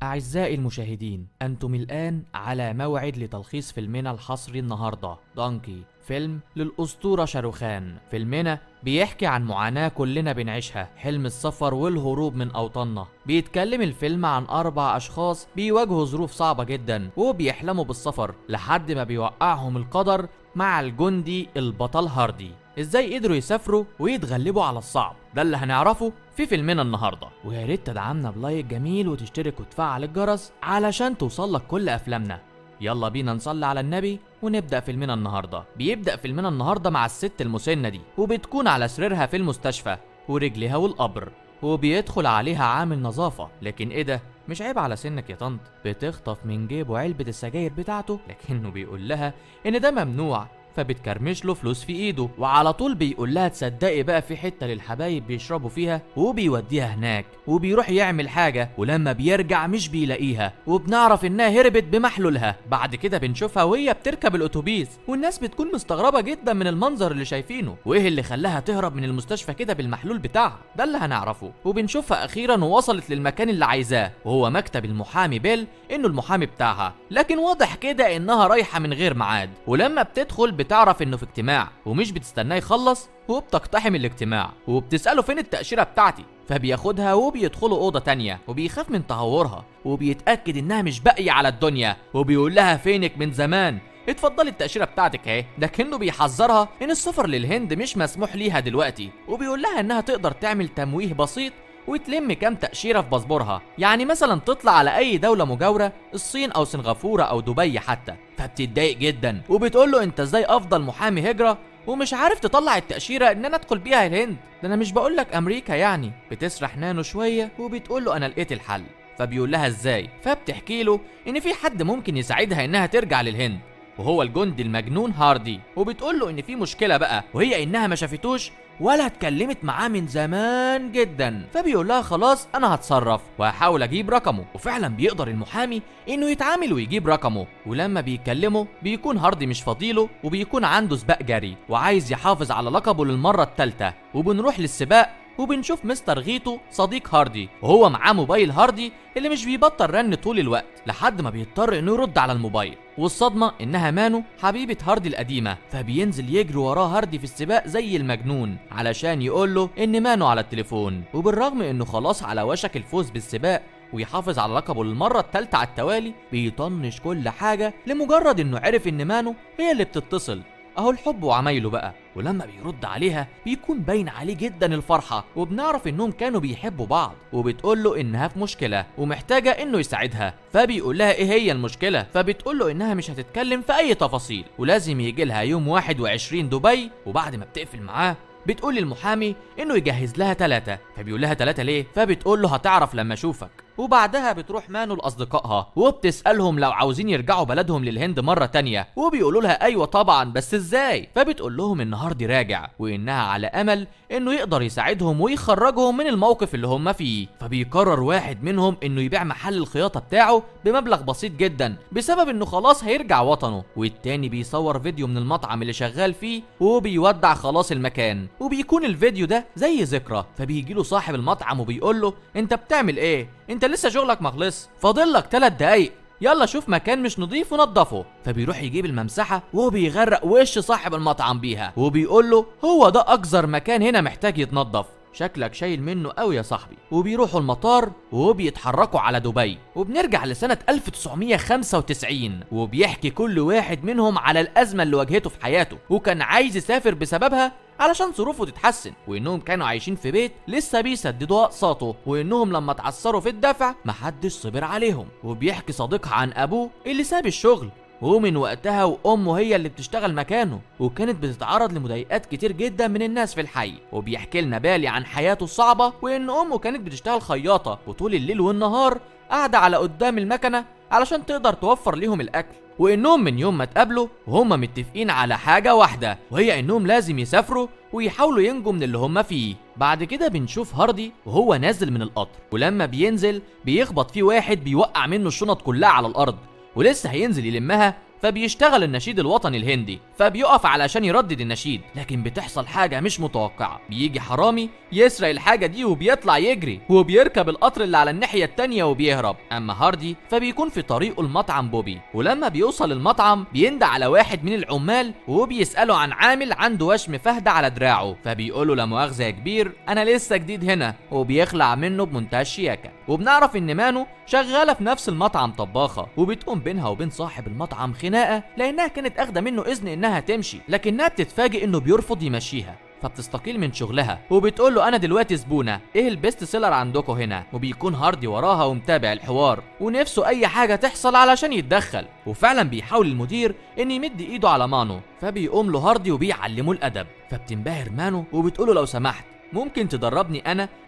أعزائي المشاهدين، أنتم الآن على موعد لتلخيص فيلمنا الحصري النهاردة دانكي، فيلم للأسطورة شاروخان. فيلمنا بيحكي عن معاناة كلنا بنعيشها، حلم السفر والهروب من أوطاننا. بيتكلم الفيلم عن 4 أشخاص بيواجهوا ظروف صعبة جدا وبيحلموا بالسفر لحد ما بيوقعهم القدر مع الجندي البطل هاردي. ازاي قدروا يسافروا ويتغلبوا على الصعب؟ ده اللي هنعرفه في فيلمنا النهارده. ويا ريت تدعمنا بلايك جميل وتشترك وتفعل الجرس علشان توصلك كل افلامنا. يلا بينا نصلي على النبي ونبدأ فيلمنا النهارده. بيبدأ فيلمنا النهارده مع الست المسنة دي، وبتكون على سريرها في المستشفى ورجلها والقبر، وبيدخل عليها عامل نظافة. لكن ايه ده؟ مش عيب على سنك يا طنط؟ بتخطف من جيبه علبة السجاير بتاعته، لكنه بيقول لها ان ده ممنوع، فبتكرمش له فلوس في ايده، وعلى طول بيقول لها تصدقي بقى في حته للحبايب بيشربوا فيها، وبيوديها هناك وبيروح يعمل حاجه، ولما بيرجع مش بيلاقيها، وبنعرف انها هربت بمحلولها. بعد كده بنشوفها وهي بتركب الاتوبيس، والناس بتكون مستغربه جدا من المنظر اللي شايفينه، وايه اللي خلاها تهرب من المستشفى كده بالمحلول بتاعها. ده اللي هنعرفه. وبنشوفها اخيرا ووصلت للمكان اللي عايزاه، وهو مكتب المحامي بيل، انه المحامي بتاعها، لكن واضح كده انها رايحه من غير ميعاد. ولما بتدخل بتعرف انه في اجتماع ومش بتستناه يخلص، وبتقتحم الاجتماع وبتسأله فين التأشيرة بتاعتي، فبياخدها وبيدخلوا أوضة تانية، وبيخاف من تهورها وبيتأكد انها مش باقية على الدنيا، وبيقول لها فينك من زمان، اتفضلي التأشيرة بتاعتك اهي. لكنه بيحذرها ان السفر للهند مش مسموح ليها دلوقتي، وبيقول لها انها تقدر تعمل تمويه بسيط وتلم كام تأشيرة في باسبورها، يعني مثلا تطلع على أي دولة مجاورة، الصين أو سنغافورة أو دبي حتى. فبتتضايق جدا وبتقول له أنت إزاي أفضل محامي هجرة ومش عارف تطلع التأشيرة إن أنا أدخل بيها الهند؟ ده أنا مش بقول لك أمريكا يعني. بتسرح نانو شوية وبتقول له أنا لقيت الحل. فبيقول لها إزاي؟ فبتحكي له إن في حد ممكن يساعدها إنها ترجع للهند، وهو الجندي المجنون هاردي. وبتقول له ان في مشكله بقى، وهي انها ما شافتوش ولا اتكلمت معاه من زمان جدا. فبيقول لها خلاص انا هتصرف وهحاول اجيب رقمه. وفعلا بيقدر المحامي انه يتعامل ويجيب رقمه، ولما بيكلمه بيكون هاردي مش فاضيله، وبيكون عنده سباق جري وعايز يحافظ على لقبه للمره الثالثه. وبنروح للسباق وبنشوف مستر غيتو صديق هاردي، وهو معاه موبايل هاردي اللي مش بيبطل رن طول الوقت، لحد ما بيضطر انه يرد على الموبايل. والصدمه انها مانو حبيبه هاردي القديمه، فبينزل يجري وراه هاردي في السباق زي المجنون علشان يقول له ان مانو على التليفون. وبالرغم انه خلاص على وشك الفوز بالسباق ويحافظ على لقبه للمره الثالثه على التوالي، بيطنش كل حاجه لمجرد انه عرف ان مانو هي اللي بتتصل. اهو الحب وعمايله بقى. ولما بيرد عليها بيكون باين عليه جدا الفرحة، وبنعرف انهم كانوا بيحبوا بعض. وبتقول له انها في مشكلة ومحتاجة انه يساعدها. فبيقول لها ايه هي المشكلة؟ فبتقول له انها مش هتتكلم في اي تفاصيل، ولازم يجي لها يوم 21 دبي. وبعد ما بتقفل معاه بتقول للمحامي انه يجهز لها 3. فبيقول لها 3 ليه؟ فبتقول له هتعرف لما اشوفك. وبعدها بتروح مانو لاصدقائها وبتسالهم لو عاوزين يرجعوا بلدهم للهند مره تانية، وبيقولوا لها ايوه طبعا بس ازاي. فبتقول لهم ان هاردي راجع وانها على امل انه يقدر يساعدهم ويخرجهم من الموقف اللي هم فيه. فبيقرر واحد منهم انه يبيع محل الخياطه بتاعه بمبلغ بسيط جدا بسبب انه خلاص هيرجع وطنه، والتاني بيصور فيديو من المطعم اللي شغال فيه وبيودع خلاص المكان، وبيكون الفيديو ده زي ذكرى. فبيجيله صاحب المطعم وبيقول له انت بتعمل ايه؟ انت لسه شغلك مخلص، فاضل لك 3 دقايق، يلا شوف مكان مش نضيف ونضفه. فبيروح يجيب الممسحه وبيغرق وش صاحب المطعم بيها، وبيقول له هو ده اكثر مكان هنا محتاج يتنضف، شكلك شايل منه قوي يا صاحبي. وبيروحوا المطار وبيتحركوا على دبي. وبنرجع لسنة 1995 وبيحكي كل واحد منهم على الأزمة اللي واجهته في حياته وكان عايز يسافر بسببها علشان ظروفه تتحسن، وانهم كانوا عايشين في بيت لسه بيسددوا اقساطه، وانهم لما اتعثروا في الدفع محدش صبر عليهم. وبيحكي صديقها عن ابوه اللي ساب الشغل، ومن وقتها وامه هي اللي بتشتغل مكانه، وكانت بتتعرض لمضايقات كتير جدا من الناس في الحي. وبيحكي لنا بالي عن حياته الصعبه، وان امه كانت بتشتغل خياطه وطول الليل والنهار قاعده على قدام المكنه علشان تقدر توفر ليهم الاكل، وانهم من يوم ما اتقابلوا وهم متفقين على حاجه واحده، وهي انهم لازم يسافروا ويحاولوا ينجوا من اللي هم فيه. بعد كده بنشوف هاردي وهو نازل من القطر، ولما بينزل بيخبط فيه واحد بيوقع منه الشنط كلها على الارض، ولسه هينزل يلمها فبيشتغل النشيد الوطني الهندي، فبيقف علشان يردد النشيد، لكن بتحصل حاجة مش متوقعة. بيجي حرامي يسرق الحاجة دي وبيطلع يجري وبيركب القطر اللي على الناحية التانية وبيهرب. اما هاردي فبيكون في طريقه المطعم بوبي، ولما بيوصل المطعم بيندى على واحد من العمال وبيسأله عن عامل عنده وشم فهد على دراعه، فبيقوله لا مؤاخذة يا كبير انا لسه جديد هنا، وبيخلع منه بمنتهى الشياكة. وبنعرف ان مانو شغالة في نفس المطعم طباخة، وبتقوم بينها وبين صاحب المطعم خناقة لانها كانت اخده منه اذن انها تمشي، لكنها بتتفاجئ انه بيرفض يمشيها، فبتستقيل من شغلها وبتقول له انا دلوقتي زبونه، ايه البيست سيلر عندكم هنا؟ وبيكون هاردي وراها ومتابع الحوار ونفسه اي حاجه تحصل علشان يتدخل. وفعلا بيحاول المدير ان يمد ايده على مانو، فبيقوم له هاردي وبيعلمه الادب. فبتنبهر مانو وبتقول له لو سمحت ممكن تدربني،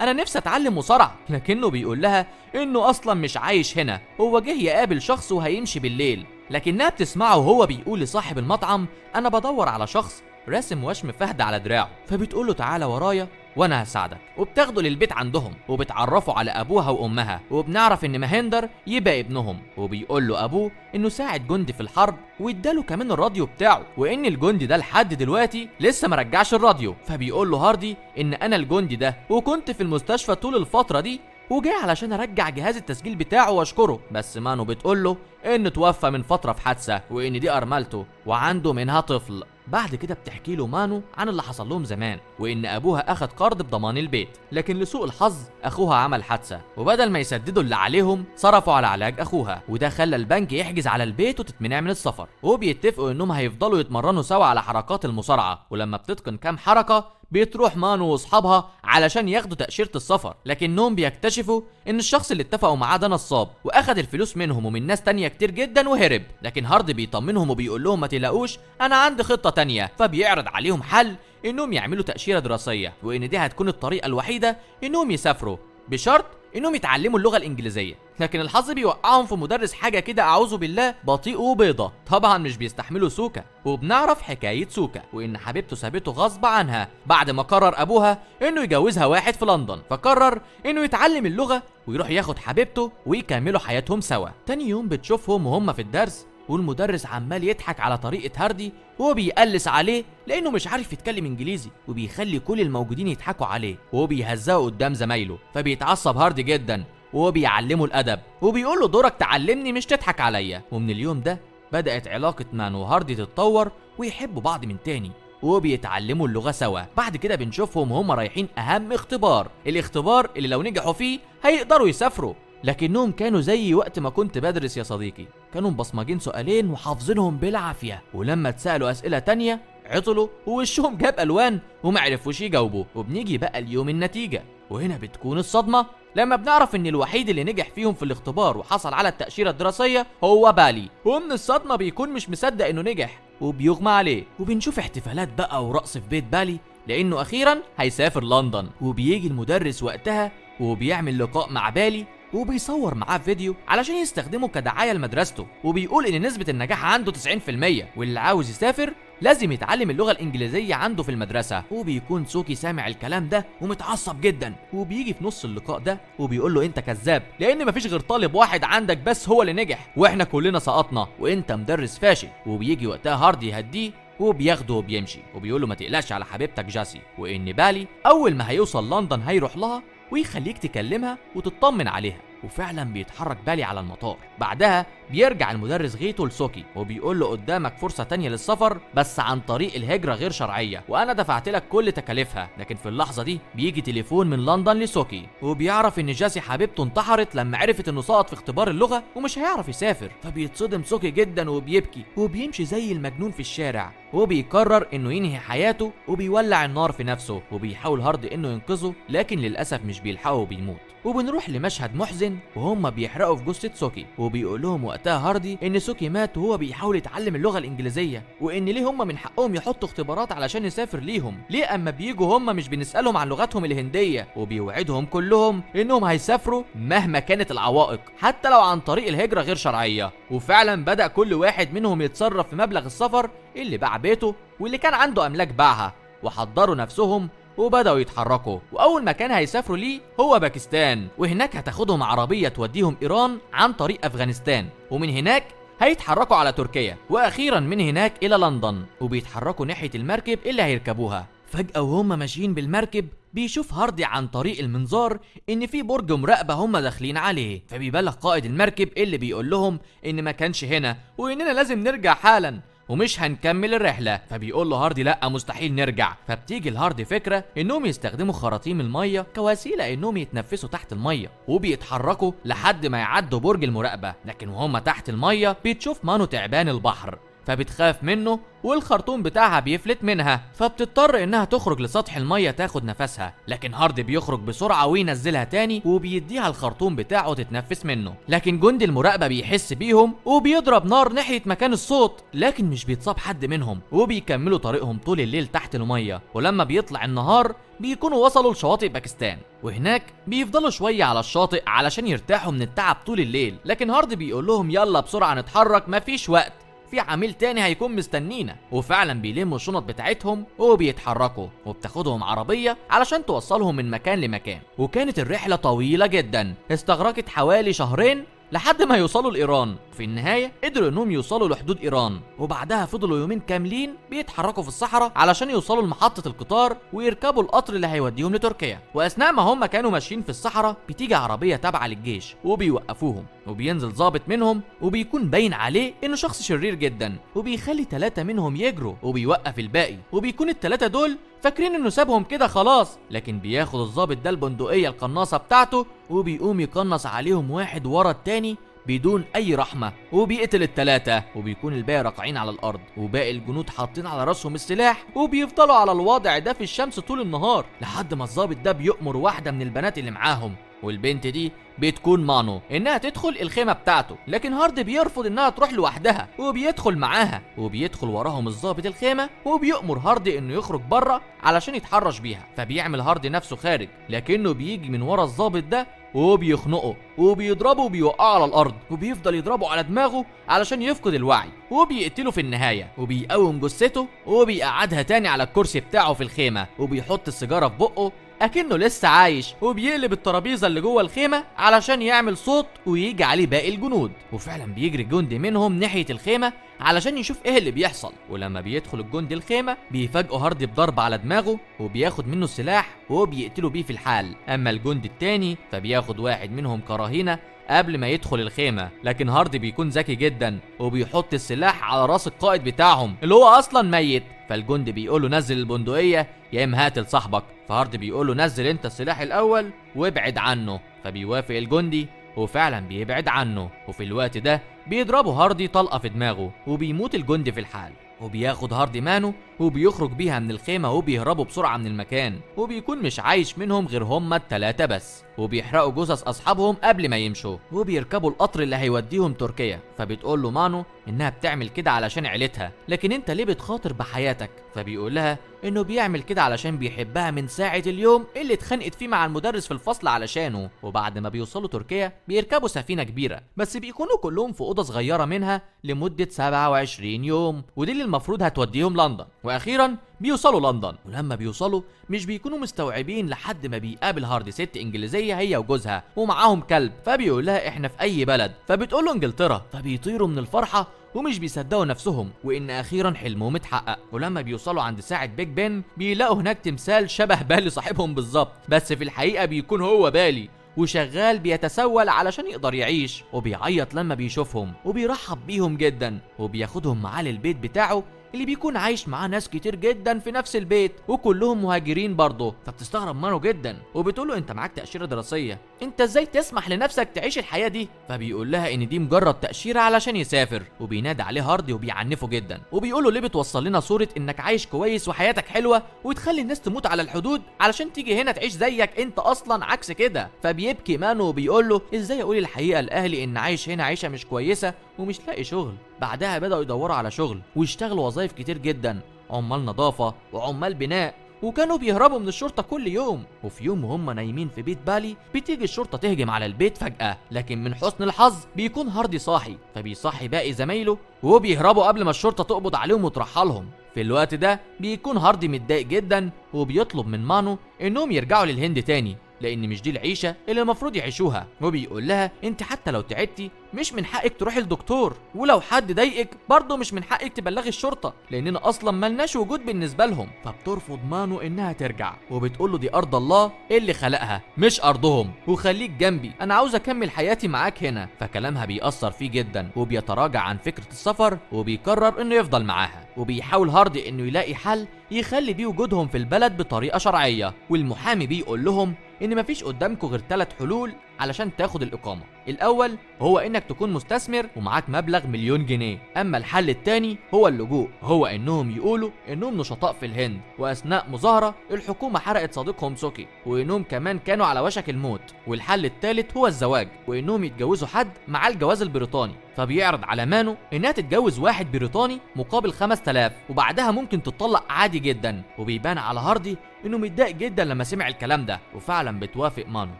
انا نفسي اتعلم مصارعه. لكنه بيقول لها انه اصلا مش عايش هنا، هو جه يقابل شخص وهيمشي بالليل. لكنها بتسمعه وهو بيقول لصاحب المطعم انا بدور على شخص راسم وشم فهد على دراعه، فبتقول له تعالى ورايا وانا هساعدك. وبتاخده للبيت عندهم وبتعرفه على ابوها وامها، وبنعرف ان مهندر يبقى ابنهم، وبيقول له ابوه انه ساعد جندي في الحرب واداله كمان الراديو بتاعه، وان الجندي ده لحد دلوقتي لسه ما رجعش الراديو. فبيقول له هاردي ان انا الجندي ده وكنت في المستشفى طول الفتره دي وجاي علشان ارجع جهاز التسجيل بتاعه واشكره. بس مانو بتقول له انه توفى من فتره في حادثه وان دي ارملته وعنده منها طفل. بعد كده بتحكي له مانو عن اللي حصل لهم زمان، وان ابوها اخد قرض بضمان البيت، لكن لسوء الحظ اخوها عمل حادثه، وبدل ما يسددوا اللي عليهم صرفوا على علاج اخوها، وده خلى البنك يحجز على البيت وتتمنع من السفر. وبيتفقوا انهم هيفضلوا يتمرنوا سوا على حركات المصارعه، ولما بتتقن كام حركه بتروح مانو واصحابها علشان ياخدوا تأشيرة السفر، لكنهم بيكتشفوا ان الشخص اللي اتفقوا معاه ده نصاب واخد الفلوس منهم ومن ناس تانية كتير جدا وهرب. لكن هارد بيطمنهم وبيقول لهم ما تقلقوش انا عندي خطة تانية، فبيعرض عليهم حل انهم يعملوا تأشيرة دراسية، وان دي هتكون الطريقة الوحيدة انهم يسافروا بشرط انهم يتعلموا اللغه الانجليزيه. لكن الحظ بيوقعهم في مدرس حاجه كده اعوذ بالله بطيء وبيضه، طبعا مش بيستحملوا سوكا. وبنعرف حكايه سوكا وان حبيبته سابته غصب عنها بعد ما قرر ابوها انه يجوزها واحد في لندن، فقرر انه يتعلم اللغه ويروح ياخد حبيبته ويكملوا حياتهم سوا. تاني يوم بتشوفهم وهم في الدرس والمدرس عمال يضحك على طريقة هاردي وهو بيقلس عليه لأنه مش عارف يتكلم إنجليزي، وبيخلي كل الموجودين يضحكوا عليه وهو بيهزقه قدام زمايله. فبيتعصب هاردي جدا وهو بيعلمه الأدب وبيقول له دورك تعلمني مش تضحك عليا. ومن اليوم ده بدأت علاقة مانو وهاردي تتطور ويحبوا بعض من تاني وبيتعلموا اللغة سوا. بعد كده بنشوفهم وهم رايحين أهم اختبار، الاختبار اللي لو نجحوا فيه هيقدروا يسافروا. لكنهم كانوا زي وقت ما كنت بدرس يا صديقي، كانوا مبصمجين سؤالين وحافظينهم بالعافية، ولما اتسألوا أسئلة تانية عطلوا ووشهم جاب ألوان ومعرفوش يجاوبوا. وبنيجي بقى اليوم النتيجة، وهنا بتكون الصدمة لما بنعرف ان الوحيد اللي نجح فيهم في الاختبار وحصل على التأشيرة الدراسية هو بالي، ومن الصدمة بيكون مش مصدق انه نجح وبيغمى عليه. وبنشوف احتفالات بقى ورقص في بيت بالي لانه اخيرا هيسافر لندن. وبيجي المدرس وقتها وبيعمل لقاء مع بالي وبيصور معاه فيديو علشان يستخدمه كدعاية لمدرسته، وبيقول ان نسبة النجاح عنده 90%، واللي عاوز يسافر لازم يتعلم اللغة الإنجليزية عنده في المدرسة. وبيكون سوكي سامع الكلام ده ومتعصب جدا، وبيجي في نص اللقاء ده وبيقول له انت كذاب لان مفيش غير طالب واحد عندك بس هو اللي نجح واحنا كلنا سقطنا وانت مدرس فاشل. وبيجي وقتها هاردي يهديه وبياخده وبيمشي وبيقول له ما تقلقش على حبيبتك جاسي، وان بالي اول ما هيوصل لندن هيروح لها ويخليك تكلمها وتطمن عليها. وفعلا بيتحرك بالي على المطار. بعدها بيرجع المدرس غيته لسوكي وبيقول له قدامك فرصة تانية للسفر بس عن طريق الهجرة غير شرعية، وانا دفعت لك كل تكاليفها. لكن في اللحظة دي بيجي تليفون من لندن لسوكي وبيعرف ان جاسي حبيبته انتحرت لما عرفت انه سقط في اختبار اللغة ومش هيعرف يسافر. فبيتصدم سوكي جدا وبيبكي وبيمشي زي المجنون في الشارع، وبيقرر انه ينهي حياته وبيولع النار في نفسه. وبيحاول هاردي انه ينقذه لكن للاسف مش بيلحقه وبيموت. وبنروح لمشهد محزن وهم بيحرقوا في جثة سوكي، وبيقول لهم وقتها هاردي ان سوكي مات وهو بيحاول يتعلم اللغة الانجليزية، وان ليه هم من حقهم يحطوا اختبارات علشان يسافر ليهم، ليه اما بييجوا هم مش بنسألهم عن لغتهم الهندية. وبيوعدهم كلهم انهم هيسافروا مهما كانت العوائق حتى لو عن طريق الهجرة غير شرعية. وفعلا بدأ كل واحد منهم يتصرف في مبلغ السفر، اللي باع بيته واللي كان عنده املاك باعها، وحضروا نفسهم وبدأوا يتحركوا. وأول مكان هيسافروا ليه هو باكستان، وهناك هتاخدهم عربية توديهم إيران عن طريق أفغانستان، ومن هناك هيتحركوا على تركيا، واخيرا من هناك الى لندن، وبيتحركوا ناحية المركب اللي هيركبوها. فجأة وهم ماشيين بالمركب بيشوف هاردي عن طريق المنظار ان في برج مراقبة هم داخلين عليه، فبيبلغ قائد المركب اللي بيقول لهم ان ما كانش هنا واننا لازم نرجع حالا ومش هنكمل الرحلة. فبيقول له هاردي لا مستحيل نرجع. فبتيجي لهاردي فكرة انهم يستخدموا خراطيم المية كوسيلة انهم يتنفسوا تحت المية، وبيتحركوا لحد ما يعدوا برج المراقبة. لكن وهم تحت المية بتشوف مانو تعبان البحر، فبتخاف منه والخرطوم بتاعها بيفلت منها، فبتضطر انها تخرج لسطح المية تاخد نفسها. لكن هاردي بيخرج بسرعة وينزلها تاني وبيديها الخرطوم بتاعه تتنفس منه. لكن جندي المراقبة بيحس بيهم وبيضرب نار ناحية مكان الصوت، لكن مش بيتصاب حد منهم، وبيكملوا طريقهم طول الليل تحت المية. ولما بيطلع النهار بيكونوا وصلوا لشواطئ باكستان، وهناك بيفضلوا شوية على الشاطئ علشان يرتاحوا من التعب طول الليل. لكن هاردي بيقول لهم يلا بسرعة نتحرك مفيش وقت، في عميل تاني هيكون مستنينا. وفعلا بيلموا الشنط بتاعتهم وبيتحركوا، وبتاخدهم عربية علشان توصلهم من مكان لمكان. وكانت الرحلة طويلة جدا، استغرقت حوالي شهرين لحد ما يوصلوا لإيران. في النهاية قدروا انهم يوصلوا لحدود إيران، وبعدها فضلوا يومين كاملين بيتحركوا في الصحراء علشان يوصلوا لمحطة القطار ويركبوا القطر اللي هيوديهم لتركيا. واثناء ما هم كانوا ماشيين في الصحراء بتيجي عربية تابعة للجيش وبيوقفوهم، وبينزل ضابط منهم وبيكون باين عليه انه شخص شرير جدا، وبيخلي 3 منهم يجروا وبيوقف الباقي. وبيكون ال3 دول فاكرين انه سابهم كده خلاص، لكن بياخد الضابط ده البندقية القناصة بتاعته وبيقوم يقنص عليهم واحد ورا التاني بدون اي رحمة، وبيقتل ال3، وبيكون الباقي راقعين على الارض، وباقي الجنود حاطين على راسهم السلاح وبيفضلوا على الوضع ده في الشمس طول النهار، لحد ما الضابط ده بيؤمر واحدة من البنات اللي معاهم، والبنت دي بتكون مانو، انها تدخل الخيمة بتاعته. لكن هاردي بيرفض انها تروح لوحدها وبيدخل معاها، وبيدخل وراهم الضابط الخيمة وبيؤمر هاردي انه يخرج بره علشان يتحرش بيها. فبيعمل هاردي نفسه خارج، لكنه بيجي من ورا الضابط ده وبيخنقه وبيضربه وبيوقعه على الارض، وبيفضل يضربه على دماغه علشان يفقد الوعي، وبيقتله في النهاية، وبيقوم جثته وبيقعدها تاني على الكرسي بتاعه في الخيمة، وبيحط السيجارة في بقه اكنه لسه عايش، وبيقلب الترابيزه اللي جوه الخيمه علشان يعمل صوت ويجي عليه باقي الجنود. وفعلا بيجري جندي منهم ناحيه الخيمه علشان يشوف ايه اللي بيحصل. ولما بيدخل الجندي الخيمه بيفاجئوا هاردي بضرب على دماغه وبياخد منه السلاح وبيقتله بيه في الحال. اما الجندي التاني فبياخد واحد منهم كرهينه قبل ما يدخل الخيمة. لكن هاردي بيكون ذكي جدا وبيحط السلاح على راس القائد بتاعهم اللي هو اصلا ميت. فالجندي بيقول له نزل البندقية يا اما هات لصاحبك. فهاردي بيقول له نزل انت السلاح الاول وابعد عنه. فبيوافق الجندي وفعلا بيبعد عنه، وفي الوقت ده بيضربوا هاردي طلقة في دماغه وبيموت الجندي في الحال. وبياخد هاردي مانو وبيخرج بيها من الخيمة وبيهربوا بسرعة من المكان، وبيكون مش عايش منهم غير هما ال3 بس، وبيحرقوا جثث أصحابهم قبل ما يمشوا، وبيركبوا القطر اللي هيوديهم تركيا. فبتقول له مانو إنها بتعمل كده علشان عيلتها، لكن أنت ليه بتخاطر بحياتك؟ فبيقول لها إنه بيعمل كده علشان بيحبها من ساعة اليوم اللي اتخانقت فيه مع المدرس في الفصل علشانه. وبعد ما بيوصلوا تركيا بيركبوا سفينة كبيرة، بس بيكونوا كلهم في أوضة صغيرة منها لمدة 27 يوم، ودي اللي المفروض هتوديهم لندن. واخيرا بيوصلوا لندن، ولما بيوصلوا مش بيكونوا مستوعبين لحد ما بيقابل هاردي ست انجليزيه هي وجوزها ومعاهم كلب. فبيقول لها احنا في اي بلد؟ فبتقول له انجلترا. فبيطيروا من الفرحه ومش بيصدقوا نفسهم وان اخيرا حلمهم اتحقق. ولما بيوصلوا عند ساعه بيج بن بيلاقوا هناك تمثال شبه بالي صاحبهم بالظبط، بس في الحقيقه بيكون هو بالي وشغال بيتسول علشان يقدر يعيش، وبيعيط لما بيشوفهم وبيرحب بيهم جدا وبياخدهم معاه للبيت بتاعه اللي بيكون عايش معاه ناس كتير جدا في نفس البيت وكلهم مهاجرين برضه. فبتستغرب مانو جدا وبتقوله انت معاك تأشيرة دراسية، انت ازاي تسمح لنفسك تعيش الحياة دي؟ فبيقول لها ان دي مجرد تأشيرة علشان يسافر، وبينادي عليه هاردي وبيعنفه جدا وبيقوله ليه بتوصل لنا صورة انك عايش كويس وحياتك حلوة وتخلي الناس تموت على الحدود علشان تيجي هنا تعيش زيك، انت اصلا عكس كده. فبيبكي مانو وبيقول له ازاي اقول الحقيقة لاهلي ان عايش هنا عيشة مش كويسة ومش لاقي شغل. بعدها بدأوا يدوروا على شغل ويشتغلوا وظايف كتير جدا، عمال نظافة وعمال بناء، وكانوا بيهربوا من الشرطة كل يوم. وفي يوم وهم نايمين في بيت بالي بتيجي الشرطة تهجم على البيت فجأة، لكن من حسن الحظ بيكون هاردي صاحي فبيصحي باقي زمايله وبيهربوا قبل ما الشرطة تقبض عليهم وترحلهم. في الوقت ده بيكون هاردي متضايق جدا وبيطلب من مانو انهم يرجعوا للهند تاني، لان مش دي العيشه اللي المفروض يعيشوها. وبيقول لها انت حتى لو تعبتي مش من حقك تروحي للدكتور، ولو حد ضايقك برضه مش من حقك تبلغي الشرطه لاننا اصلا ملناش وجود بالنسبه لهم. فبترفض مانو انها ترجع وبتقول له دي ارض الله اللي خلقها مش ارضهم، وخليك جنبي انا عاوز اكمل حياتي معاك هنا. فكلامها بيأثر فيه جدا وبيتراجع عن فكره السفر وبيقرر انه يفضل معاها. وبيحاول هاردي انه يلاقي حل يخلي بيه وجودهم في البلد بطريقه شرعيه. والمحامي بيقول لهم ان مفيش قدامكم غير 3 حلول علشان تاخد الاقامه. الاول هو انك تكون مستثمر ومعاك مبلغ 1,000,000 جنيه. اما الحل الثاني هو اللجوء، هو انهم يقولوا انهم نشطاء في الهند واثناء مظاهره الحكومه حرقت صديقهم سوكي، وانهم كمان كانوا على وشك الموت. والحل الثالث هو الزواج، وانهم يتجوزوا حد مع الجواز البريطاني. فبيعرض على مانو انها تتجوز واحد بريطاني مقابل 5000 وبعدها ممكن تطلق عادي جدا. وبيبان على هاردي انه متضايق جدا لما سمع الكلام ده، وفعلا بتوافق مانو.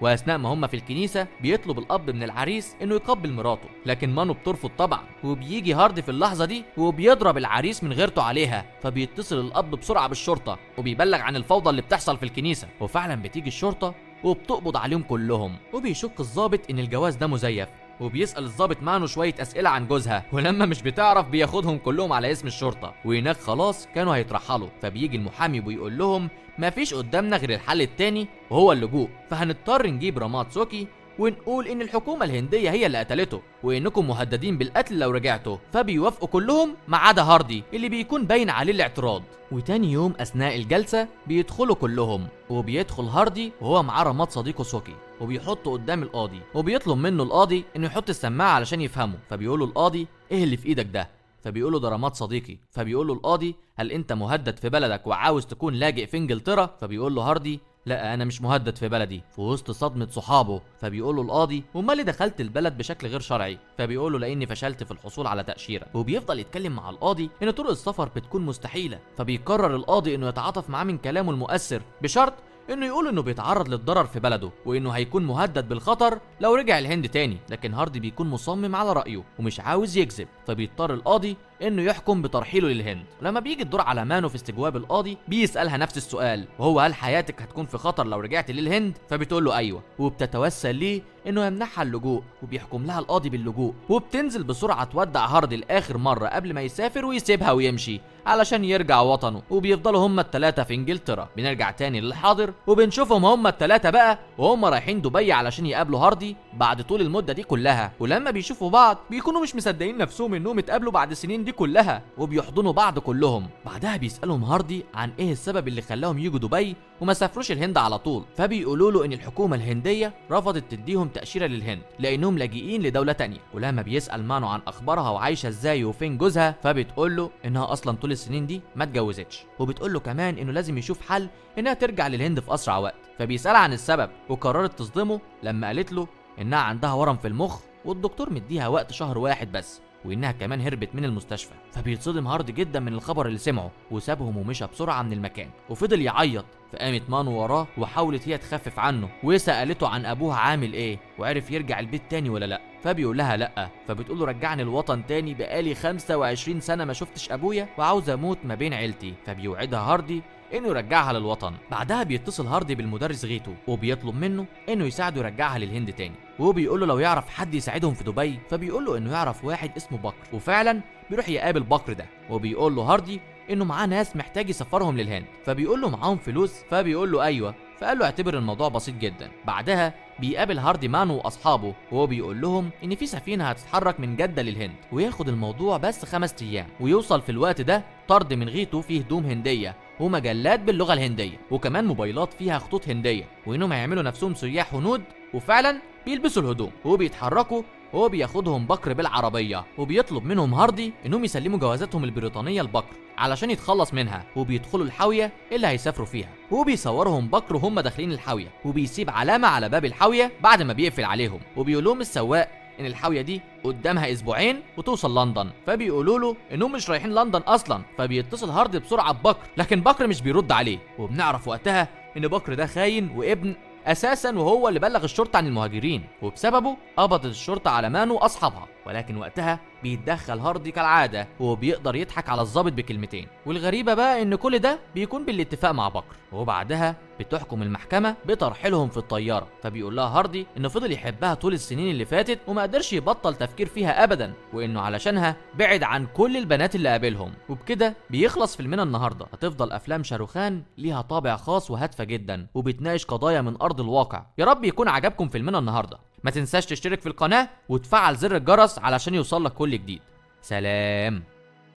واثناء ما هم في الكنيسه بيطلب الاب من العريس انه يقبل مراته، لكن مانو بترفض طبعا. وبيجي هاردي في اللحظه دي وبيضرب العريس من غيرته عليها. فبيتصل الاب بسرعه بالشرطه وبيبلغ عن الفوضى اللي بتحصل في الكنيسه. وفعلا بتيجي الشرطه وبتقبض عليهم كلهم. وبيشك الضابط ان الجواز ده مزيف، وبيسأل الضابط مانو شوية أسئلة عن جوزها، ولما مش بتعرف بياخدهم كلهم على اسم الشرطة. وهناك خلاص كانوا هيترحلوا. فبيجي المحامي ويقول لهم مفيش قدامنا غير الحل التاني وهو اللجوء، فهنضطر نجيب رماد سوكي ونقول ان الحكومة الهندية هي اللي قتلته وانكم مهددين بالقتل لو رجعتوا. فبيوافقوا كلهم ما عدا هاردي اللي بيكون باين عليه الاعتراض. وتاني يوم اثناء الجلسة بيدخلوا كلهم، وبيدخل هاردي وهو معاه رماد صديقه سوكي وبيحطه قدام القاضي. وبيطلب منه القاضي انه يحط السماعة علشان يفهمه. فبيقول له القاضي ايه اللي في ايدك ده؟ فبيقول له ده رماد صديقي. فبيقول له القاضي هل انت مهدد في بلدك وعاوز تكون لاجئ في انجلترا؟ فبيقول له هاردي لا انا مش مهدد في بلدي، في وسط صدمه صحابه. فبيقول له القاضي امال ليه دخلت البلد بشكل غير شرعي؟ فبيقول له لاني فشلت في الحصول على تاشيره. وبيفضل يتكلم مع القاضي ان طرق السفر بتكون مستحيله. فبيقرر القاضي انه يتعاطف معاه من كلامه المؤثر بشرط انه يقول انه بيتعرض للضرر في بلده وانه هيكون مهدد بالخطر لو رجع الهند تاني. لكن هاردي بيكون مصمم على رايه ومش عاوز يكذب. فبيضطر القاضي انه يحكم بترحيله للهند. ولما بيجي الدور على مانو في استجواب القاضي بيسالها نفس السؤال، وهو هل حياتك هتكون في خطر لو رجعت للهند؟ فبتقول له ايوه، وبتتوسل ليه انه يمنحها اللجوء. وبيحكم لها القاضي باللجوء، وبتنزل بسرعه تودع هاردي لاخر مره قبل ما يسافر ويسيبها ويمشي علشان يرجع وطنه. وبيفضلوا هما الثلاثه في انجلترا. بنرجع تاني للحاضر وبنشوفهم هما الثلاثه بقى وهم رايحين دبي علشان يقابلوا هاردي بعد طول المده دي كلها. ولما بيشوفوا بعض بيكونوا مش مصدقين نفسهم انهم اتقابلوا بعد السنين دي كلها، وبيحضنوا بعض كلهم. بعدها بيسالهم هاردي عن ايه السبب اللي خلاهم يجوا دبي وما سافروش الهند على طول. فبيقولوا له ان الحكومه الهنديه رفضت تديهم تاشيره للهند لانهم لاجئين لدوله تانية. ولما بيسال مانو عن اخبارها وعايشه ازاي وفين جوزها فبتقول له انها اصلا طول السنين دي ما اتجوزتش. وبتقول له كمان انه لازم يشوف حل انها ترجع للهند في اسرع وقت. فبيسالها عن السبب وقررت تصدمه لما قالت له انها عندها ورم في المخ والدكتور مديها وقت شهر واحد بس، وانها كمان هربت من المستشفى. فبيتصدم هاردي جدا من الخبر اللي سمعه وسابهم ومشى بسرعه من المكان وفضل يعيط. فقامت مانو وراه وحاولت هي تخفف عنه وسالته عن ابوها عامل ايه وعرف يرجع البيت تاني ولا لا. فبيقول لها لا. فبتقول له رجعني الوطن تاني، بقالي 25 سنه ما شفتش ابويا وعاوز اموت ما بين عيلتي. فبيوعدها هاردي انه يرجعها للوطن. بعدها بيتصل هاردي بالمدرس غيتو وبيطلب منه انه يساعده يرجعها للهند تاني. وبيقول له لو يعرف حد يساعدهم في دبي فبيقول له انه يعرف واحد اسمه بكر. وفعلا بيروح يقابل بكر ده وبيقول له هاردي انه معاه ناس محتاج يسفرهم للهند. فبيقول له معاهم فلوس؟ فبيقول له ايوه. فقال له اعتبر الموضوع بسيط جدا. بعدها بيقابل هاردي مانو واصحابه وهو بيقول لهم ان في سفينه هتتحرك من جده للهند وياخد الموضوع بس 5 ايام، ويوصل في الوقت ده طرد من غيته فيه هدوم هنديه ومجلات باللغه الهنديه وكمان موبايلات فيها خطوط هنديه، وانهم هيعملوا نفسهم سياح هنود وفعلا بيلبسوا الهدوم وبيتحركوا. وهو بياخدهم بكر بالعربيه وبيطلب منهم هاردي انهم يسلموا جوازاتهم البريطانيه لبكر علشان يتخلص منها. وبيدخلوا الحاويه اللي هيسافروا فيها وبيصورهم بكر وهم داخلين الحاويه، وبيسيب علامه على باب الحاويه بعد ما بيقفل عليهم. وبيقول لهم السواق ان الحاويه دي قدامها اسبوعين وتوصل لندن. فبيقولوا له انهم مش رايحين لندن اصلا. فبيتصل هاردي بسرعه ببكر لكن بكر مش بيرد عليه. وبنعرف وقتها ان بكر ده خاين وابن اساسا، وهو اللي بلغ الشرطه عن المهاجرين وبسببه قبضت الشرطه على مانو واصحابها. ولكن وقتها بيتدخل هاردي كالعادة وبيقدر يضحك على الضابط بكلمتين. والغريبة بقى ان كل ده بيكون بالاتفاق مع بكر، وبعدها بتحكم المحكمة بترحيلهم في الطيارة. فبيقول لها هاردي انه فضل يحبها طول السنين اللي فاتت وما قدرش يبطل تفكير فيها ابدا، وانه علشانها بعد عن كل البنات اللي قابلهم. وبكده بيخلص فيلمنا النهارده. هتفضل افلام شاروخان ليها طابع خاص وهادفة جدا وبتناقش قضايا من ارض الواقع. يا رب يكون عجبكم فيلمنا النهارده. ما تنساش تشترك في القناة وتفعل زر الجرس علشان يوصلك كل جديد. سلام.